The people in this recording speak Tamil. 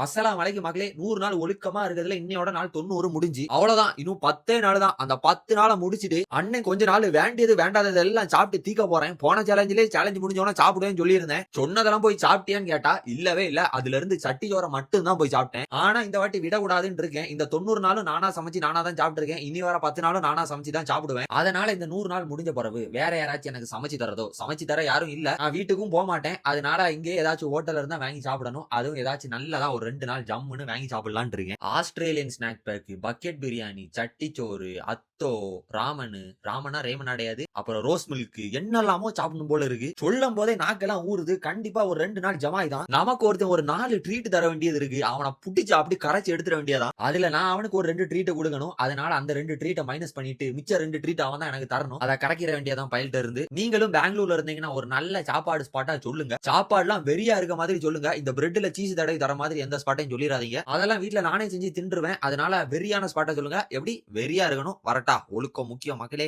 அஸ்ஸலாமு அலைக்கும் மகளே. 100 நாள் ஒழுக்கமா இருக்கிறதுல இன்னையோட நாள் 90 முடிஞ்சு. அவ்வளவுதான். இன்னும் 10 நாள் தான். அந்த 10 நாள முடிச்சிட்டு அண்ணன் கொஞ்ச நாள் வேண்டியது வேண்டாதது எல்லாம் சாப்பிட்டு தீக்க போறேன். போன சேலஞ்ச் முடிஞ்சோன சாப்பிடுவேன்னு சொல்லியிருந்தேன். சொன்னதெல்லாம் போய் சாப்பிட்டியான்னு கேட்டா இல்லவே இல்ல. அதுல இருந்து சட்டி சோற மட்டும் தான் போய் சாப்பிட்டேன். ஆனா இந்த வாட்டி விடக்கூடாதுன்னு இருக்கேன். இந்த 90 நாளும் நானா சமைச்சு நானா தான் சாப்பிட்டு இருக்கேன். இனி வர 10 நாளும் நானா சமைச்சு தான் சாப்பிடுவேன். அதனால இந்த 100 நாள் முடிஞ்ச பிறகு வேற யாராச்சும் எனக்கு சமைச்சு தரதோ, சமைச்சு தர யாரும் இல்ல. நான் வீட்டுக்கும் போக மாட்டேன். அதனால இங்கே ஏதாச்சும் ஹோட்டல்ல இருந்தா வாங்கி சாப்பிடணும். அதுவும் ஏதாச்சும் நல்லதா ஒரு 2 நாள் ஜம்முன்னு வாங்கி சாப்பிடலாம்னு இருக்கேன். Australian snack pack, bucket biryani, சட்டிச்சோறு, அத்தோ, ராமனா ரேமன் அடையாது, அப்புறம் ரோஸ் மில்க், என்னெல்லாமோ சாப்பிடணும் போல இருக்கு. சொல்லும் போதே நாக்கெல்லாம் ஊறுது. கண்டிப்பா ஒரு 2 நாள் ஜமாய் தான். நமக்கு ஒருத்தன் ஒரு 4 ட்ரீட் தர வேண்டியது இருக்கு. அவனை புடிச்சு அப்படி கரைச்சு எடுத்துட வேண்டியதான். அதுல நான் அவனுக்கு ஒரு 2 ட்ரீட் கொடுக்கணும். அதனால அந்த 2 ட்ரீட்டை மைனஸ் பண்ணிட்டு மிச்ச 2 ட்ரீட் அவன் தான் எனக்கு தரணும். அதை கரைக்கிற வேண்டியதான் பயில்ட்ட இருந்து. நீங்களும் பெங்களூர்ல இருந்தீங்கன்னா ஒரு நல்ல சாப்பாடு ஸ்பாட்டா சொல்லுங்க. சாப்பாடுலாம் வெறியா இருக்க மாதிரி சொல்லுங்க. இந்த பிரெட்ல சீஸ் தடவை தர மாதிரி எந்த ஸ்பாட்டையும் சொல்லிடாதீங்க. அதெல்லாம் வீட்டுல நானே செஞ்சு தின்றுவேன். அதனால வெறியான ஸ்பாட்டா சொல்லுங்க. எப்படி வெறியா இருக்கணும். வரட்டா. ஒழுக்கம் முக்கியம் மக்களே.